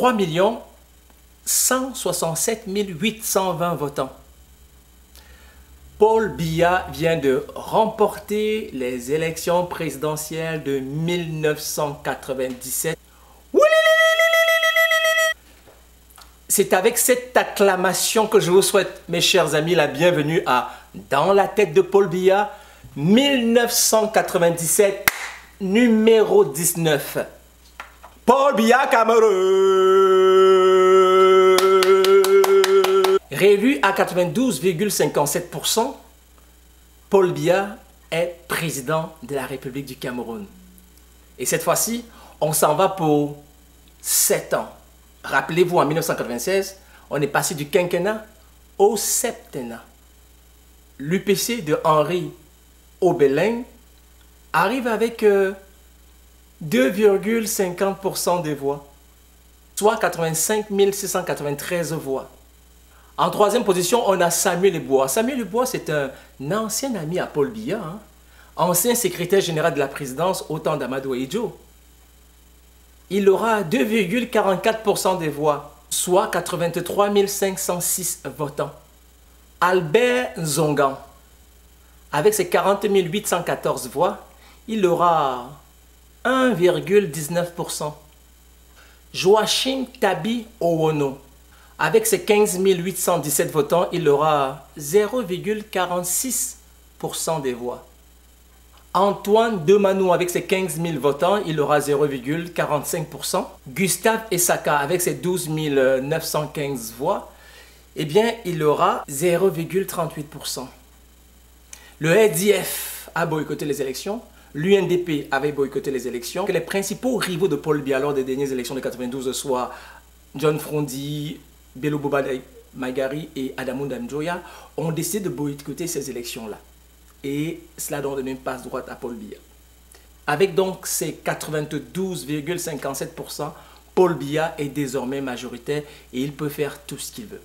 3 167 820 votants. Paul Biya vient de remporter les élections présidentielles de 1997. C'est avec cette acclamation que je vous souhaite, mes chers amis, la bienvenue à Dans la tête de Paul Biya, 1997, numéro 19. Paul Biya Cameroun. Réélu à 92,57%, Paul Biya est président de la République du Cameroun. Et cette fois-ci, on s'en va pour 7 ans. Rappelez-vous, en 1996, on est passé du quinquennat au septennat. L'UPC de Henri Obeleng arrive avec 2,50% des voix, soit 85 693 voix. En troisième position, on a Samuel Eboua. Samuel Eboua, c'est un ancien ami à Paul Biya, ancien secrétaire général de la présidence au temps d'Amadou Ejo. Il aura 2,44% des voix, soit 83 506 votants. Albert Zongan, avec ses 40 814 voix, il aura 1,19%. Joachim Tabi Owono, avec ses 15 817 votants, il aura 0,46% des voix. Antoine Demanou, avec ses 15 000 votants, il aura 0,45%. Gustave Essaka, avec ses 12 915 voix, eh bien, il aura 0,38%. Le RDF a boycotté les élections. L'UNDP avait boycotté les élections. Les principaux rivaux de Paul Biya lors des dernières élections de 92, soit John Frondi, Bello Boba Maigari et Adamou Damjoya, ont décidé de boycotter ces élections-là. Et cela donne une passe droite à Paul Biya. Avec donc ses 92,57%, Paul Biya est désormais majoritaire et il peut faire tout ce qu'il veut.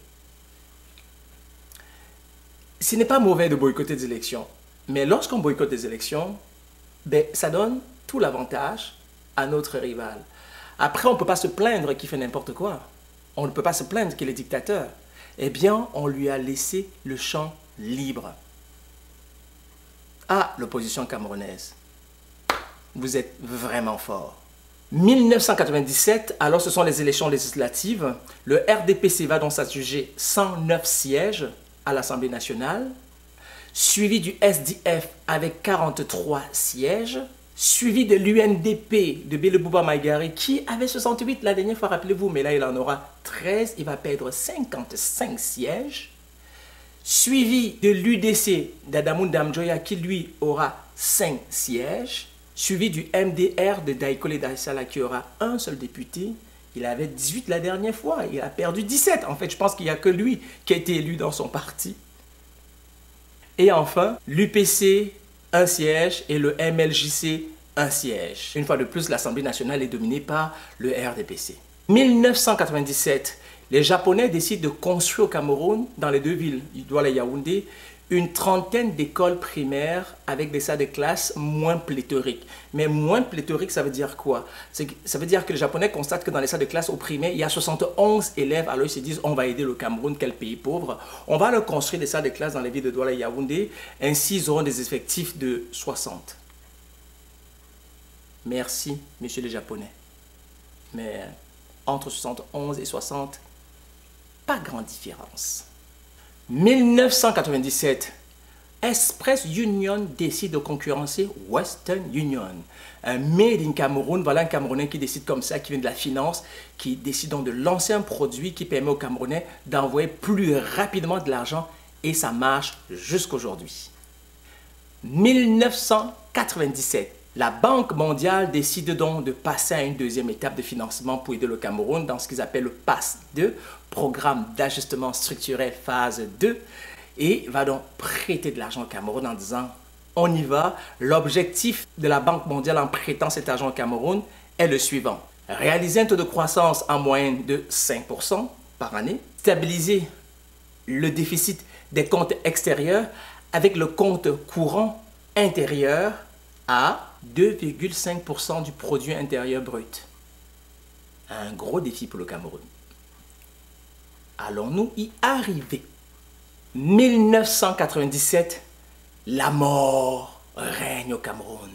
Ce n'est pas mauvais de boycotter des élections, mais lorsqu'on boycotte des élections, ben, ça donne tout l'avantage à notre rival. Après, on ne peut pas se plaindre qu'il fait n'importe quoi. On ne peut pas se plaindre qu'il est dictateur. Eh bien, on lui a laissé le champ libre. Ah, l'opposition camerounaise, vous êtes vraiment fort. 1997, alors ce sont les élections législatives, le RDPC va donc s'adjuger 109 sièges à l'Assemblée nationale, suivi du SDF avec 43 sièges, suivi de l'UNDP de Bello Boba Maigari qui avait 68 la dernière fois, rappelez-vous, mais là il en aura 13, il va perdre 55 sièges. Suivi de l'UDC d'Adamou Damjoya qui lui aura 5 sièges, suivi du MDR de Daikole Daisala qui aura un seul député. Il avait 18 la dernière fois, il a perdu 17. En fait, je pense qu'il n'y a que lui qui a été élu dans son parti. Et enfin, l'UPC, un siège, et le MLJC, un siège. Une fois de plus, l'Assemblée nationale est dominée par le RDPC. 1997, les Japonais décident de construire au Cameroun, dans les deux villes, Douala et Yaoundé, une trentaine d'écoles primaires avec des salles de classe moins pléthoriques. Mais moins pléthoriques, ça veut dire quoi? Ça veut dire que les Japonais constatent que dans les salles de classe au primaire, il y a 71 élèves, alors ils se disent on va aider le Cameroun, quel pays pauvre. On va leur construire des salles de classe dans les villes de Douala et Yaoundé, ainsi ils auront des effectifs de 60. Merci, messieurs les Japonais. Mais entre 71 et 60, pas grande différence. 1997, Express Union décide de concurrencer Western Union. Un Made in Cameroun, voilà un Camerounais qui décide comme ça, qui vient de la finance, qui décide donc de lancer un produit qui permet aux Camerounais d'envoyer plus rapidement de l'argent et ça marche jusqu'aujourd'hui. 1997, la Banque mondiale décide donc de passer à une deuxième étape de financement pour aider le Cameroun dans ce qu'ils appellent le PAS 2, Programme d'ajustement structurel phase 2, et va donc prêter de l'argent au Cameroun en disant on y va. L'objectif de la Banque mondiale en prêtant cet argent au Cameroun est le suivant: réaliser un taux de croissance en moyenne de 5% par année, stabiliser le déficit des comptes extérieurs avec le compte courant intérieur à 2,5% du produit intérieur brut. un gros défi pour le Cameroun. Allons-nous y arriver? 1997, la mort règne au Cameroun.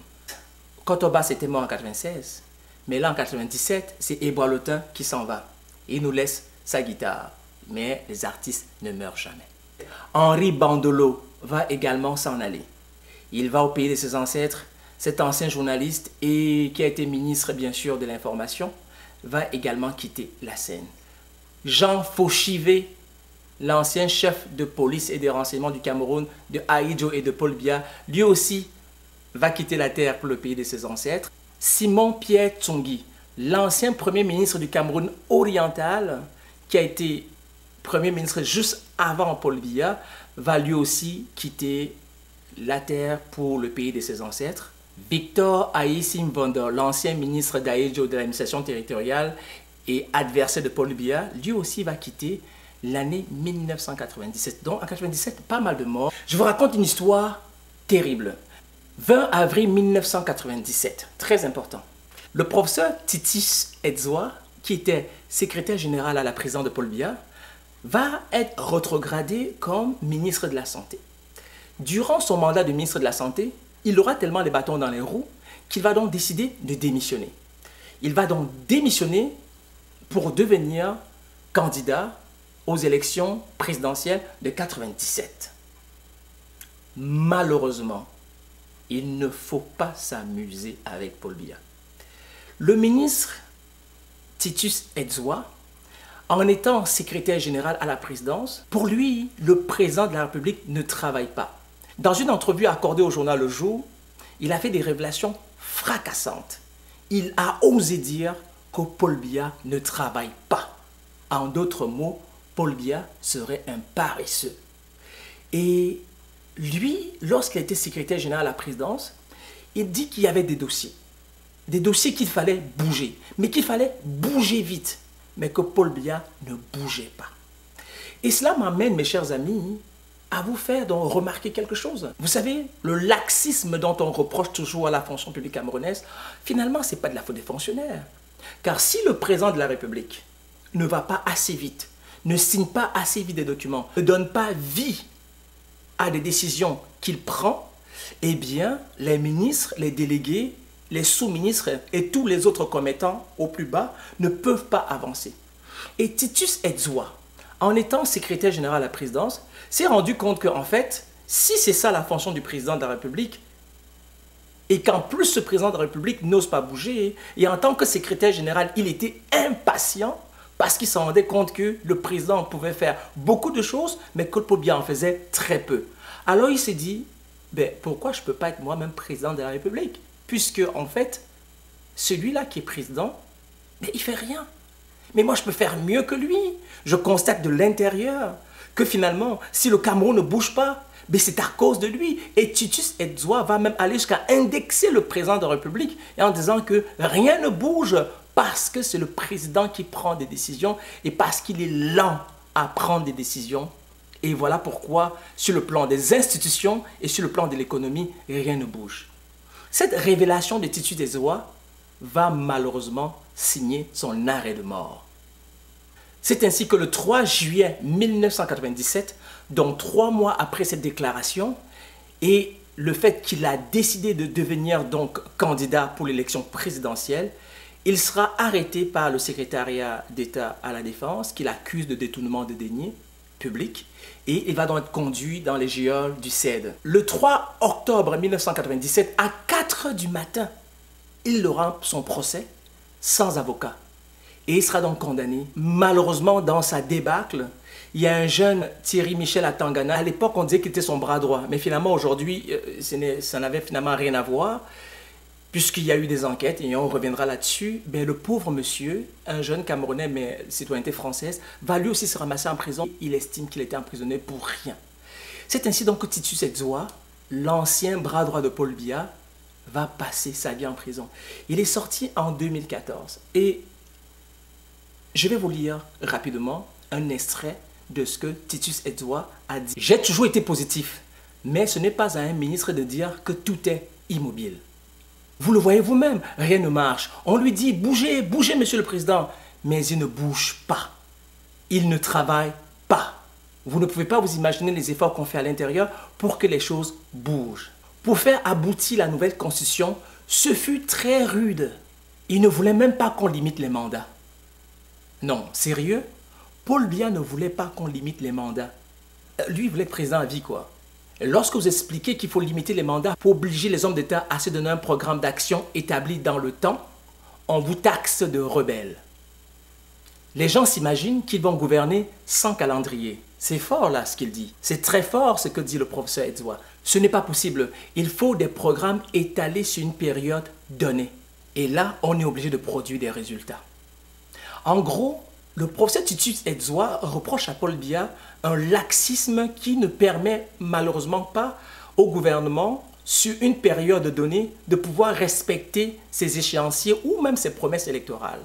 Kotoba, c'était mort en 96. Mais là, en 97, c'est Eboalotin qui s'en va. Il nous laisse sa guitare. Mais les artistes ne meurent jamais. Henri Bandolo va également s'en aller. Il va au pays de ses ancêtres. Cet ancien journaliste et qui a été ministre, bien sûr, de l'information, va également quitter la scène. Jean Fauchivé, l'ancien chef de police et des renseignements du Cameroun, de Ahidjo et de Paul Biya, lui aussi va quitter la terre pour le pays de ses ancêtres. Simon Pierre Tsongi, l'ancien premier ministre du Cameroun oriental, qui a été premier ministre juste avant Paul Biya, va lui aussi quitter la terre pour le pays de ses ancêtres. Victor Aïssim Bonder, l'ancien ministre d'Ahidjo de l'administration territoriale et adversaire de Paul Biya, lui aussi va quitter l'année 1997. Donc en 1997, pas mal de morts. Je vous raconte une histoire terrible. 20 avril 1997, très important. Le professeur Titus Edzoa, qui était secrétaire général à la présidence de Paul Biya, va être rétrogradé comme ministre de la Santé. Durant son mandat de ministre de la Santé, il aura tellement les bâtons dans les roues qu'il va donc décider de démissionner. Il va donc démissionner pour devenir candidat aux élections présidentielles de 1997. Malheureusement, il ne faut pas s'amuser avec Paul Biya. Le ministre Titus Edzoa, en étant secrétaire général à la présidence, pour lui, le président de la République ne travaille pas. Dans une entrevue accordée au journal Le Jour, il a fait des révélations fracassantes. Il a osé dire que Paul Biya ne travaille pas. En d'autres mots, Paul Biya serait un paresseux. Et lui, lorsqu'il était secrétaire général à la présidence, il dit qu'il y avait des dossiers qu'il fallait bouger, mais qu'il fallait bouger vite, mais que Paul Biya ne bougeait pas. Et cela m'amène, mes chers amis, à vous faire donc remarquer quelque chose. Vous savez, le laxisme dont on reproche toujours à la fonction publique camerounaise, finalement, ce n'est pas de la faute des fonctionnaires. Car si le président de la République ne va pas assez vite, ne signe pas assez vite des documents, ne donne pas vie à des décisions qu'il prend, eh bien, les ministres, les délégués, les sous-ministres et tous les autres commettants au plus bas ne peuvent pas avancer. Et Titus Edzoa, en étant secrétaire général à la présidence, s'est rendu compte qu'en fait, si c'est ça la fonction du président de la République, et qu'en plus ce président de la République n'ose pas bouger, et en tant que secrétaire général, il était impatient, parce qu'il s'en rendait compte que le président pouvait faire beaucoup de choses, mais que Paul Biya en faisait très peu. Alors il s'est dit, ben, pourquoi je ne peux pas être moi-même président de la République? Puisque en fait, celui-là qui est président, mais il ne fait rien. Mais moi je peux faire mieux que lui. Je constate de l'intérieur que finalement, si le Cameroun ne bouge pas, mais c'est à cause de lui. Et Titus Edzoa va même aller jusqu'à indexer le président de la République en disant que rien ne bouge parce que c'est le président qui prend des décisions et parce qu'il est lent à prendre des décisions. Et voilà pourquoi, sur le plan des institutions et sur le plan de l'économie, rien ne bouge. Cette révélation de Titus Edzoa va malheureusement signer son arrêt de mort. C'est ainsi que le 3 juillet 1997, donc 3 mois après cette déclaration, et le fait qu'il a décidé de devenir donc candidat pour l'élection présidentielle, il sera arrêté par le secrétariat d'État à la Défense, qui l'accuse de détournement de deniers publics, et il va donc être conduit dans les geôles du CED. Le 3 octobre 1997, à 4 h du matin, il aura son procès sans avocat. Et il sera donc condamné. Malheureusement, dans sa débâcle, il y a un jeune Thierry Michel à Tangana. À l'époque, on disait qu'il était son bras droit. Mais finalement, aujourd'hui, ça n'avait finalement rien à voir, puisqu'il y a eu des enquêtes, et on reviendra là-dessus. Ben, le pauvre monsieur, un jeune Camerounais, mais citoyenneté française, va lui aussi se ramasser en prison. Il estime qu'il était emprisonné pour rien. C'est ainsi donc que Titus Edzoa, l'ancien bras droit de Paul Biya, va passer sa vie en prison. Il est sorti en 2014. Et je vais vous lire rapidement un extrait de ce que Titus Edzoa a dit. « J'ai toujours été positif, mais ce n'est pas à un ministre de dire que tout est immobile. Vous le voyez vous-même, rien ne marche. On lui dit « bougez, bougez, monsieur le président ». mais ils ne bougent pas. Ils ne travaillent pas. Vous ne pouvez pas vous imaginer les efforts qu'on fait à l'intérieur pour que les choses bougent. Pour faire aboutir la nouvelle constitution, ce fut très rude. Ils ne voulaient même pas qu'on limite les mandats. Non, sérieux? Paul Biya ne voulait pas qu'on limite les mandats. Lui, il voulait être président à vie, quoi. Et lorsque vous expliquez qu'il faut limiter les mandats pour obliger les hommes d'État à se donner un programme d'action établi dans le temps, on vous taxe de rebelles. Les gens s'imaginent qu'ils vont gouverner sans calendrier. C'est fort là ce qu'il dit. C'est très fort ce que dit le professeur Edzoa. Ce n'est pas possible. Il faut des programmes étalés sur une période donnée. Et là, on est obligé de produire des résultats. En gros, le professeur Titus Edzoa reproche à Paul Biya un laxisme qui ne permet malheureusement pas au gouvernement, sur une période donnée, de pouvoir respecter ses échéanciers ou même ses promesses électorales.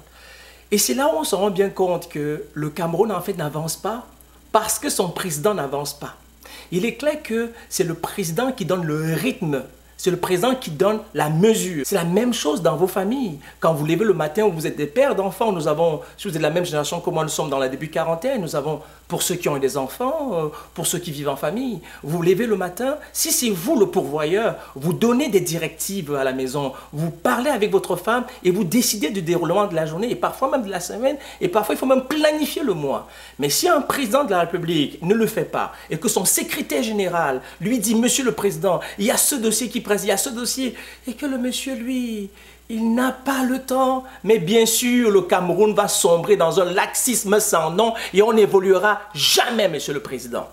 Et c'est là où on se rend bien compte que le Cameroun en fait n'avance pas parce que son président n'avance pas. Il est clair que c'est le président qui donne le rythme. C'est le président qui donne la mesure. C'est la même chose dans vos familles. Quand vous levez le matin, vous êtes des pères d'enfants, nous avons, si vous êtes de la même génération que moi, nous sommes dans la début quarantaine, nous avons, pour ceux qui ont eu des enfants, pour ceux qui vivent en famille, vous vous levez le matin, si c'est vous le pourvoyeur, vous donnez des directives à la maison, vous parlez avec votre femme et vous décidez du déroulement de la journée et parfois même de la semaine et parfois il faut même planifier le mois. Mais si un président de la République ne le fait pas et que son secrétaire général lui dit « Monsieur le Président, il y a ce dossier qui il y a ce dossier, et que le monsieur, lui, il n'a pas le temps. Mais bien sûr, le Cameroun va sombrer dans un laxisme sans nom et on n'évoluera jamais, monsieur le Président.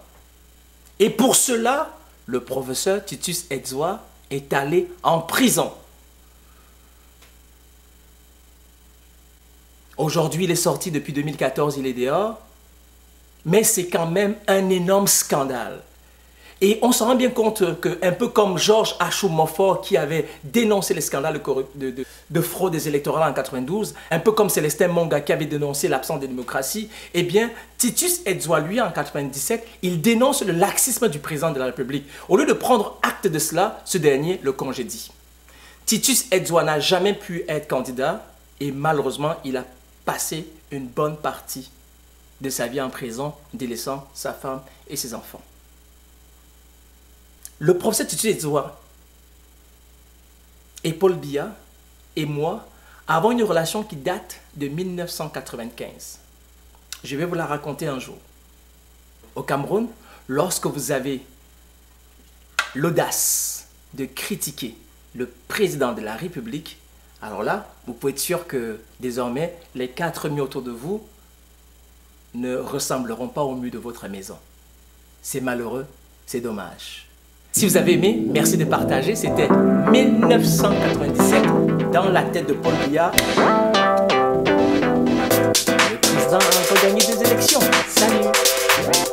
Et pour cela, le professeur Titus Edzoa est allé en prison. Aujourd'hui, il est sorti depuis 2014, il est dehors, mais c'est quand même un énorme scandale. Et on se rend bien compte que, un peu comme Georges Achou-Montfort qui avait dénoncé les scandales de fraude des électorales en 92, un peu comme Célestin Monga qui avait dénoncé l'absence de démocratie, eh bien, Titus Edzoa, lui, en 97, il dénonce le laxisme du président de la République. Au lieu de prendre acte de cela, ce dernier le congédie. Titus Edzoa n'a jamais pu être candidat et malheureusement, il a passé une bonne partie de sa vie en prison, délaissant sa femme et ses enfants. Le professeur Titus Edzoa et Paul Biya et moi avons une relation qui date de 1995. Je vais vous la raconter un jour. Au Cameroun, lorsque vous avez l'audace de critiquer le président de la République, alors là, vous pouvez être sûr que désormais, les 4 murs autour de vous ne ressembleront pas aux murs de votre maison. C'est malheureux, c'est dommage. Si vous avez aimé, merci de partager. C'était 1997 dans la tête de Paul Biya. Le président a regagné des élections. Salut!